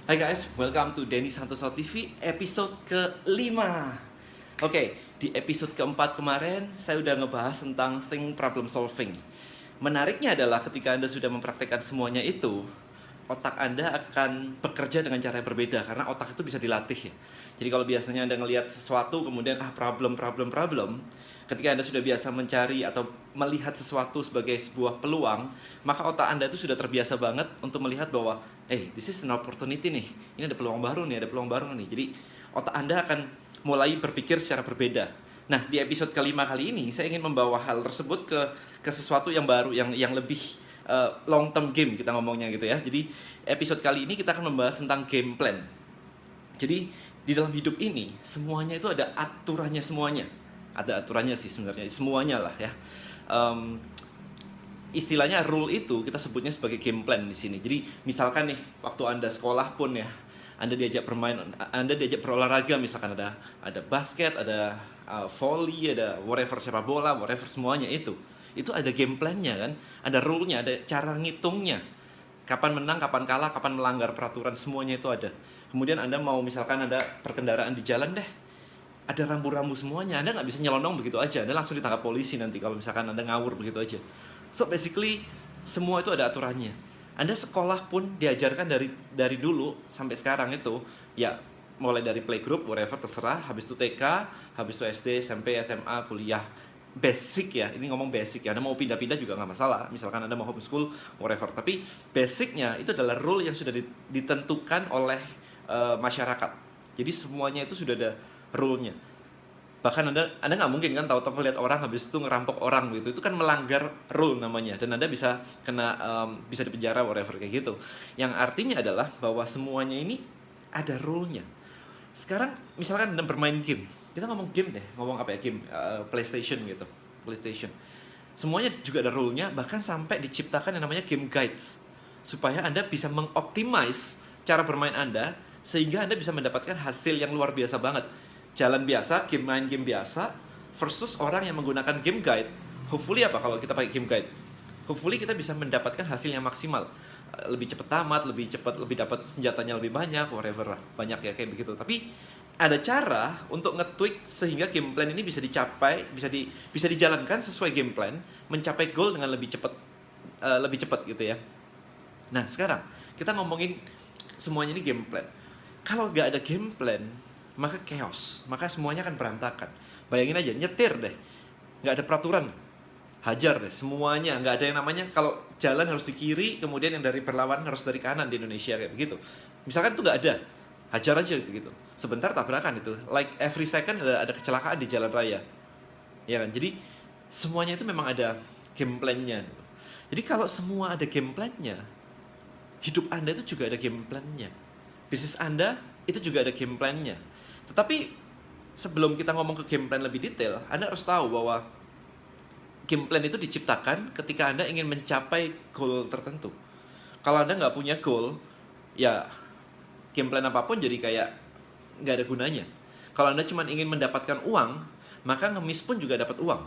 Hai guys, welcome to Denny Santoso TV episode ke-5. Oke, di episode keempat kemarin saya udah ngebahas tentang think problem solving. Menariknya adalah ketika Anda sudah mempraktekkan semuanya itu, otak Anda akan bekerja dengan cara yang berbeda karena otak itu bisa dilatih ya. Jadi kalau biasanya Anda ngelihat sesuatu kemudian problem, ketika Anda sudah biasa mencari atau melihat sesuatu sebagai sebuah peluang, maka otak Anda itu sudah terbiasa banget untuk melihat bahwa this is an opportunity nih. Ini ada peluang baru nih, Jadi otak Anda akan mulai berpikir secara berbeda. Nah, di episode kelima kali ini saya ingin membawa hal tersebut ke sesuatu yang baru, yang lebih long term game kita ngomongnya gitu ya. Jadi episode kali ini kita akan membahas tentang game plan. Jadi di dalam hidup ini semuanya itu ada aturannya semuanya. Ada aturannya sih sebenarnya, semuanya lah ya. Istilahnya rule itu kita sebutnya sebagai game plan di sini. Jadi misalkan nih waktu Anda sekolah pun ya, Anda diajak bermain, Anda diajak berolahraga, misalkan ada basket, ada volley, ada whatever, sepak bola, whatever, semuanya itu ada game plan-nya kan, ada rule-nya, ada cara ngitungnya. Kapan menang, kapan kalah, kapan melanggar peraturan, semuanya itu ada. Kemudian Anda mau misalkan ada perkendaraan di jalan deh, ada rambu-rambu semuanya. Anda nggak bisa nyelonong begitu aja. Anda langsung ditangkap polisi nanti kalau misalkan Anda ngawur begitu aja. So basically semua itu ada aturannya. Anda sekolah pun diajarkan dari dulu sampai sekarang itu ya, mulai dari playgroup, whatever, terserah. Habis itu TK, habis itu SD, SMP, SMA, kuliah. Basic ya, ini ngomong basic ya. Anda mau pindah-pindah juga nggak masalah. Misalkan Anda mau homeschool, whatever. Tapi basicnya itu adalah rule yang sudah ditentukan oleh masyarakat. Jadi semuanya itu sudah ada rule-nya. Bahkan Anda nggak mungkin kan tahu-tahu lihat orang habis itu ngerampok orang gitu. Itu kan melanggar rule namanya, dan Anda bisa kena bisa dipenjara, whatever, kayak gitu. Yang artinya adalah bahwa semuanya ini ada rule-nya. Sekarang misalkan Anda bermain game. Kita ngomong game deh, ngomong apa ya, game PlayStation gitu. PlayStation. Semuanya juga ada rule-nya, bahkan sampai diciptakan yang namanya game guides. Supaya Anda bisa mengoptimize cara bermain Anda sehingga Anda bisa mendapatkan hasil yang luar biasa banget. Jalan biasa, main game biasa versus orang yang menggunakan game guide. Hopefully apa kalau kita pakai game guide? Hopefully kita bisa mendapatkan hasil yang maksimal. Lebih cepat tamat, lebih cepat, lebih dapat senjatanya lebih banyak, whatever lah. Banyak ya kayak begitu. Tapi ada cara untuk nge-tweak sehingga game plan ini bisa dicapai, bisa dijalankan sesuai game plan, mencapai goal dengan lebih cepat gitu ya. Nah, sekarang kita ngomongin semuanya ini game plan. Kalau nggak ada game plan, maka chaos, maka semuanya akan berantakan. Bayangin aja, nyetir deh, nggak ada peraturan, hajar deh, semuanya, nggak ada yang namanya kalau jalan harus di kiri, kemudian yang dari berlawanan harus dari kanan di Indonesia kayak begitu. Misalkan itu nggak ada, hajar aja gitu. Sebentar tabrakan itu, like every second ada kecelakaan di jalan raya, ya kan? Jadi semuanya itu memang ada game plan-nya. Jadi kalau semua ada game plan-nya, hidup Anda itu juga ada game plan-nya. Bisnis Anda itu juga ada game plan-nya. Tetapi sebelum kita ngomong ke game plan lebih detail, Anda harus tahu bahwa game plan itu diciptakan ketika Anda ingin mencapai goal tertentu. Kalau Anda nggak punya goal, ya game plan apapun jadi kayak nggak ada gunanya. Kalau Anda cuma ingin mendapatkan uang, maka ngemis pun juga dapat uang.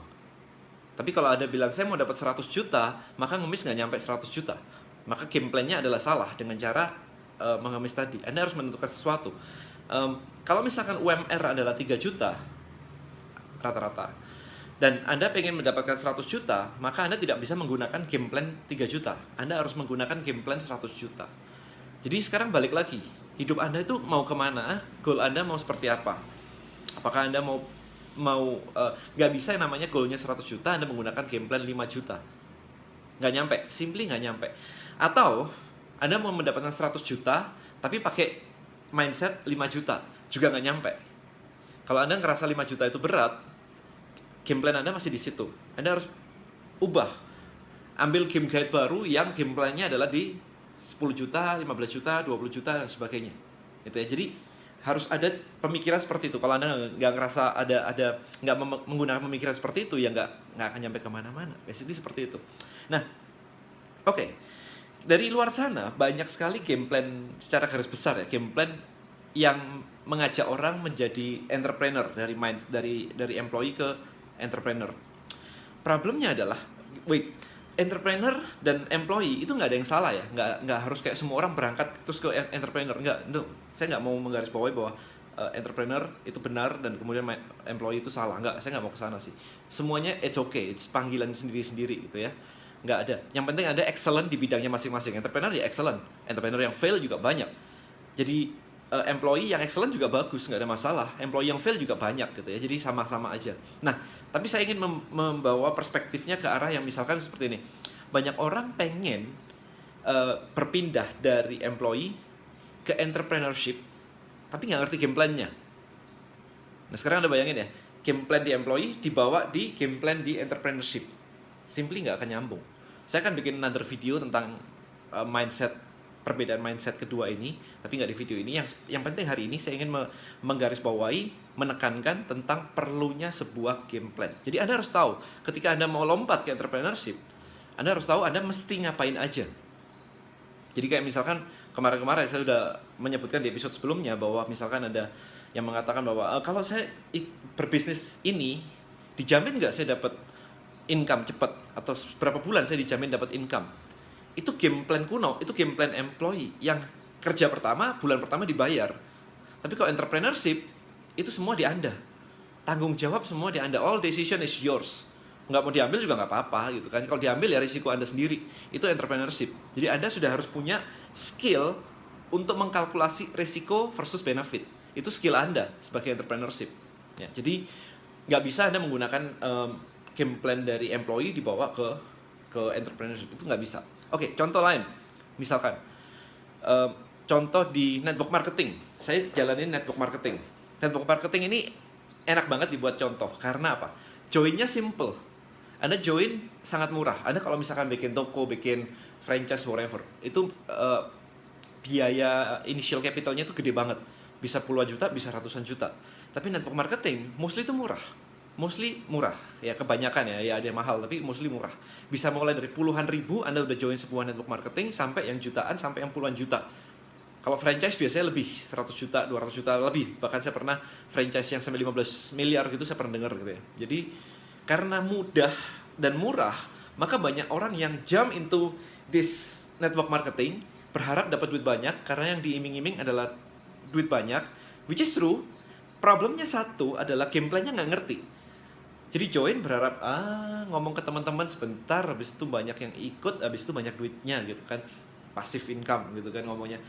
Tapi kalau Anda bilang saya mau dapat 100 juta, maka ngemis nggak nyampe 100 juta. Maka game plan-nya adalah salah dengan cara mengemis tadi. Anda harus menentukan sesuatu. Kalau misalkan UMR adalah 3 juta rata-rata, dan Anda pengen mendapatkan 100 juta, maka Anda tidak bisa menggunakan game plan 3 juta. Anda harus menggunakan game plan 100 juta. Jadi sekarang balik lagi, hidup Anda itu mau kemana, goal Anda mau seperti apa. Apakah Anda mau nggak bisa yang namanya goalnya 100 juta, Anda menggunakan game plan 5 juta. Nggak nyampe, simply nggak nyampe. Atau Anda mau mendapatkan 100 juta, tapi pakai mindset 5 juta, juga nggak nyampe. Kalau Anda ngerasa 5 juta itu berat, game plan Anda masih di situ. Anda harus ubah. Ambil game guide baru yang game plan-nya adalah di 10 juta, 15 juta, 20 juta, dan sebagainya. Itu ya. Jadi harus ada pemikiran seperti itu. Kalau Anda nggak ngerasa nggak menggunakan pemikiran seperti itu, ya nggak akan nyampe kemana-mana. Basically seperti itu. Nah, oke. Dari luar sana banyak sekali game plan secara garis besar ya, game plan yang mengajak orang menjadi entrepreneur, dari employee ke entrepreneur. Problemnya adalah entrepreneur dan employee itu nggak ada yang salah ya, nggak harus kayak semua orang berangkat terus ke entrepreneur, nggak, no. Saya nggak mau menggarisbawahi bahwa entrepreneur itu benar dan kemudian employee itu salah, nggak, saya nggak mau ke sana sih. Semuanya it's okay, it's panggilan sendiri-sendiri gitu ya, nggak ada. Yang penting ada excellent di bidangnya masing-masing. Entrepreneur ya excellent, entrepreneur yang fail juga banyak. Jadi employee yang excellent juga bagus, nggak ada masalah. Employee yang fail juga banyak gitu ya, jadi sama-sama aja. Nah, tapi saya ingin membawa perspektifnya ke arah yang misalkan seperti ini. Banyak orang pengen berpindah dari employee ke entrepreneurship, tapi nggak ngerti game plan-nya. Nah, sekarang Anda bayangin ya, game plan di employee dibawa di game plan di entrepreneurship. Simply nggak akan nyambung. Saya akan bikin another video tentang perbedaan mindset kedua ini, tapi nggak di video ini. Yang penting hari ini saya ingin menggarisbawahi, menekankan tentang perlunya sebuah game plan. Jadi Anda harus tahu, ketika Anda mau lompat ke entrepreneurship, Anda harus tahu Anda mesti ngapain aja. Jadi kayak misalkan kemarin-kemarin saya sudah menyebutkan di episode sebelumnya bahwa misalkan ada yang mengatakan bahwa kalau saya berbisnis ini, dijamin nggak saya dapat income cepat, atau berapa bulan saya dijamin dapat income. Itu game plan kuno, itu game plan employee yang kerja pertama, bulan pertama dibayar. Tapi kalau entrepreneurship, itu semua di Anda. Tanggung jawab semua di Anda. All decision is yours. Nggak mau diambil juga nggak apa-apa gitu kan. Kalau diambil ya risiko Anda sendiri. Itu entrepreneurship. Jadi Anda sudah harus punya skill untuk mengkalkulasi risiko versus benefit. Itu skill Anda sebagai entrepreneurship. Ya, jadi nggak bisa Anda menggunakan game plan dari employee dibawa ke entrepreneurship. Itu nggak bisa. Oke, contoh lain. Misalkan, contoh di network marketing. Saya jalanin network marketing. Network marketing ini enak banget dibuat contoh. Karena apa? Join-nya simple. Anda join sangat murah. Anda kalau misalkan bikin toko, bikin franchise, whatever, itu biaya initial capitalnya itu gede banget. Bisa puluhan juta, bisa ratusan juta. Tapi network marketing, mostly itu murah. Ya kebanyakan ya ada yang mahal, tapi mostly murah. Bisa mulai dari puluhan ribu Anda udah join sebuah network marketing, sampai yang jutaan, sampai yang puluhan juta. Kalau franchise biasanya lebih, 100 juta, 200 juta lebih. Bahkan saya pernah franchise yang sampai 15 miliar gitu saya pernah dengar gitu ya. Jadi karena mudah dan murah, maka banyak orang yang jump into this network marketing, berharap dapat duit banyak, karena yang diiming-iming adalah duit banyak, which is true. Problemnya satu adalah game plan-nya nggak ngerti. Jadi join berharap ngomong ke teman-teman sebentar, habis itu banyak yang ikut, habis itu banyak duitnya gitu kan, passive income gitu kan ngomongnya.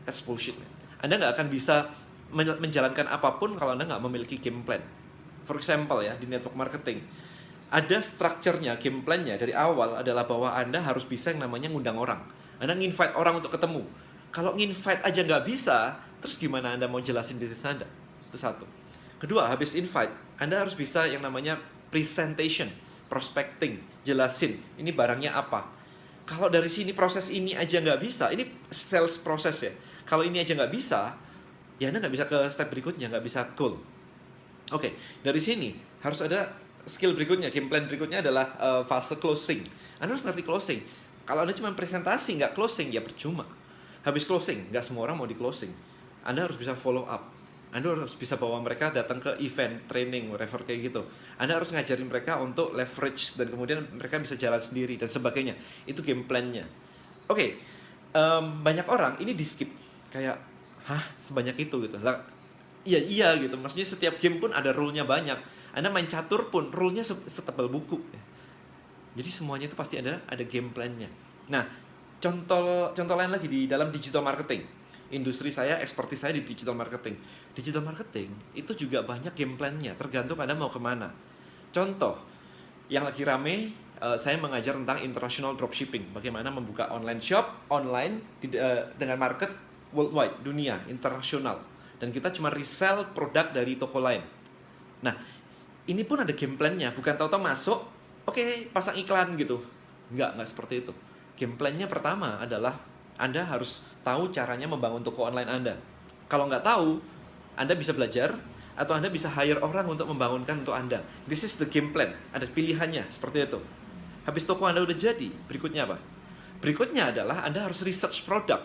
That's bullshit, man. Anda nggak akan bisa menjalankan apapun kalau Anda nggak memiliki game plan. For example ya, di network marketing ada structure-nya, game plan-nya dari awal adalah bahwa Anda harus bisa yang namanya ngundang orang. Anda nginvite orang untuk ketemu. Kalau nginvite aja nggak bisa, terus gimana Anda mau jelasin bisnis Anda? Itu satu. Kedua, habis invite, Anda harus bisa yang namanya presentation, prospecting, jelasin ini barangnya apa. Kalau dari sini proses ini aja nggak bisa, ini sales proses ya. Kalau ini aja nggak bisa, ya Anda nggak bisa ke step berikutnya, nggak bisa goal. Oke, dari sini harus ada skill berikutnya, game plan berikutnya adalah fase closing. Anda harus ngerti closing. Kalau Anda cuma presentasi, nggak closing, ya percuma. Habis closing, nggak semua orang mau di closing. Anda harus bisa follow up. Anda harus bisa bawa mereka datang ke event, training, whatever kayak gitu. Anda harus ngajarin mereka untuk leverage, dan kemudian mereka bisa jalan sendiri, dan sebagainya. Itu game plan-nya. Oke, banyak orang ini di skip. Kayak, sebanyak itu gitu. Lah, iya gitu. Maksudnya setiap game pun ada rule-nya banyak. Anda main catur pun rule-nya setebal buku. Jadi semuanya itu pasti ada game plan-nya. Nah, contoh lain lagi di dalam digital marketing. Industri saya, expertise saya di digital marketing. Digital marketing itu juga banyak game plan-nya, tergantung Anda mau kemana. Contoh, yang lagi rame, saya mengajar tentang international dropshipping. Bagaimana membuka online shop, dengan market worldwide, dunia, internasional. Dan kita cuma resell produk dari toko lain. Nah, ini pun ada game plan-nya, bukan tahu-tahu masuk, oke, pasang iklan gitu. Nggak seperti itu. Game plan-nya pertama adalah Anda harus tahu caranya membangun toko online Anda. Kalau nggak tahu, Anda bisa belajar, atau Anda bisa hire orang untuk membangunkan untuk Anda. This is the game plan. Ada pilihannya, seperti itu. Habis toko Anda udah jadi, berikutnya apa? Berikutnya adalah Anda harus research produk.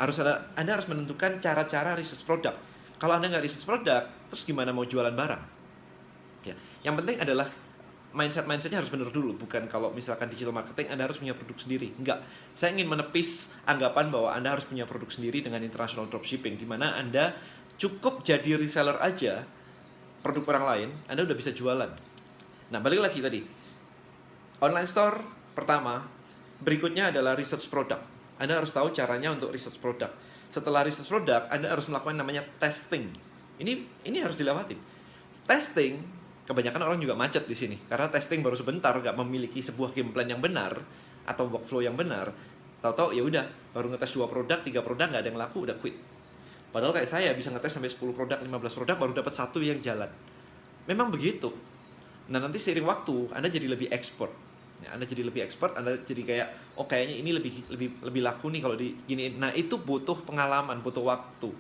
Anda harus menentukan cara-cara research produk. Kalau Anda nggak research produk, terus gimana mau jualan barang? Ya, yang penting adalah mindsetnya harus benar dulu. Bukan kalau misalkan digital marketing Anda harus punya produk sendiri. Enggak. Saya ingin menepis anggapan bahwa Anda harus punya produk sendiri dengan international dropshipping, di mana Anda cukup jadi reseller aja produk orang lain, Anda udah bisa jualan. Nah, balik lagi tadi. Online store pertama, berikutnya adalah research product. Anda harus tahu caranya untuk research product. Setelah research product, Anda harus melakukan namanya testing. Ini harus dilewatin. Testing, kebanyakan orang juga macet di sini karena testing baru sebentar, nggak memiliki sebuah game plan yang benar atau workflow yang benar. Tahu-tahu ya udah baru ngetes 2 produk, 3 produk nggak ada yang laku udah quit. Padahal kayak saya bisa ngetes sampai 10 produk, 15 produk baru dapat 1 yang jalan. Memang begitu. Nah, nanti seiring waktu Anda jadi lebih expert. Ya, Anda jadi lebih expert, Anda jadi kayak oh kayaknya ini lebih laku nih kalau di gini. Nah, itu butuh pengalaman, butuh waktu.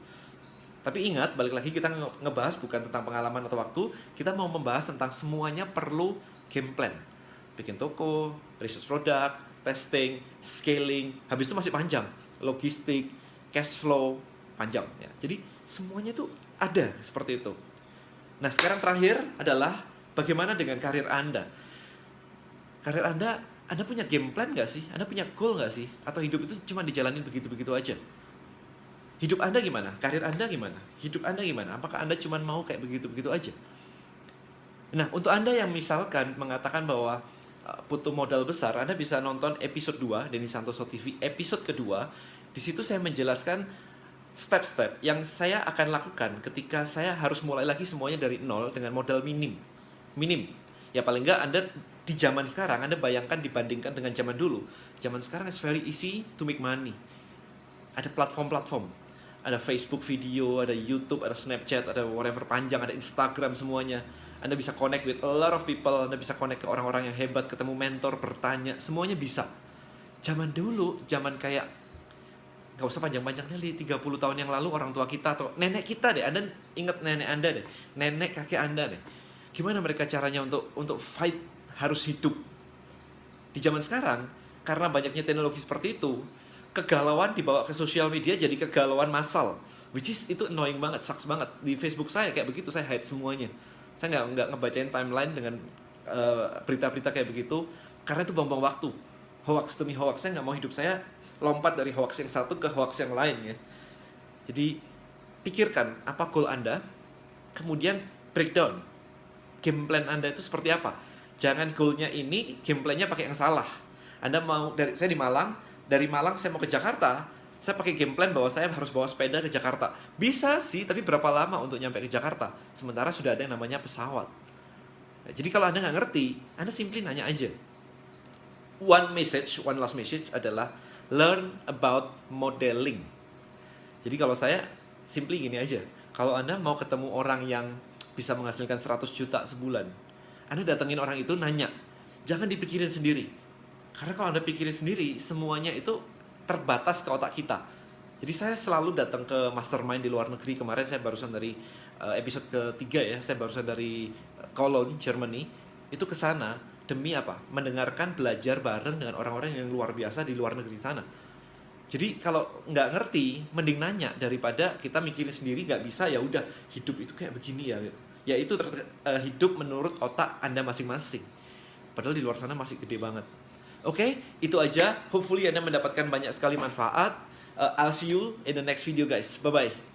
Tapi ingat, balik lagi kita ngebahas bukan tentang pengalaman atau waktu, kita mau membahas tentang semuanya perlu game plan. Bikin toko, research product, testing, scaling, habis itu masih panjang. Logistik, cash flow, panjang. Ya. Jadi semuanya itu ada seperti itu. Nah, sekarang terakhir adalah bagaimana dengan karir Anda? Karir Anda punya game plan nggak sih? Anda punya goal nggak sih? Atau hidup itu cuma dijalanin begitu-begitu aja? Hidup Anda gimana? Karir Anda gimana? Hidup Anda gimana? Apakah Anda cuma mau kayak begitu-begitu aja? Nah, untuk Anda yang misalkan mengatakan bahwa butuh modal besar, Anda bisa nonton episode 2 Denny Santoso TV, episode kedua. Di situ saya menjelaskan step-step yang saya akan lakukan ketika saya harus mulai lagi semuanya dari nol dengan modal minim. Ya paling enggak Anda di zaman sekarang, Anda bayangkan dibandingkan dengan zaman dulu. Zaman sekarang it's very easy to make money. Ada platform-platform. Ada Facebook video, ada YouTube, ada Snapchat, ada whatever panjang, ada Instagram semuanya. Anda bisa connect with a lot of people, Anda bisa connect ke orang-orang yang hebat, ketemu mentor, bertanya, semuanya bisa. Zaman dulu, zaman kayak gak usah panjang-panjang deh, 30 tahun yang lalu orang tua kita atau nenek kita deh, Anda ingat nenek Anda deh, nenek kakek Anda deh. Gimana mereka caranya untuk fight harus hidup? Di zaman sekarang, karena banyaknya teknologi seperti itu, kegalauan dibawa ke sosial media jadi kegalauan massal, which is itu annoying banget, sucks banget. Di Facebook saya kayak begitu, saya hide semuanya. Saya nggak ngebacain timeline dengan berita-berita kayak begitu karena itu buang-buang waktu. Hoax demi hoax, saya nggak mau hidup saya lompat dari hoax yang satu ke hoax yang lain ya. Jadi pikirkan apa goal Anda, kemudian breakdown game plan Anda itu seperti apa. Jangan goalnya ini game plannya pakai yang salah. Anda mau saya di Malang, dari Malang saya mau ke Jakarta, saya pakai game plan bahwa saya harus bawa sepeda ke Jakarta. Bisa sih, tapi berapa lama untuk nyampe ke Jakarta? Sementara sudah ada yang namanya pesawat. Nah, jadi kalau Anda nggak ngerti, Anda simply nanya aja. One last message adalah learn about modeling. Jadi kalau saya simply gini aja. Kalau Anda mau ketemu orang yang bisa menghasilkan 100 juta sebulan, Anda datengin orang itu nanya. Jangan dipikirin sendiri. Karena kalau Anda pikirin sendiri, semuanya itu terbatas ke otak kita. Jadi saya selalu datang ke mastermind di luar negeri. Kemarin saya barusan dari episode ketiga ya, saya barusan dari Cologne, Germany. Itu ke sana demi apa? Mendengarkan, belajar bareng dengan orang-orang yang luar biasa di luar negeri sana. Jadi kalau nggak ngerti, mending nanya daripada kita mikirin sendiri nggak bisa, ya udah hidup itu kayak begini ya. Ya itu hidup menurut otak Anda masing-masing. Padahal di luar sana masih gede banget. Oke, itu aja. Hopefully Anda mendapatkan banyak sekali manfaat. I'll see you in the next video guys. Bye-bye.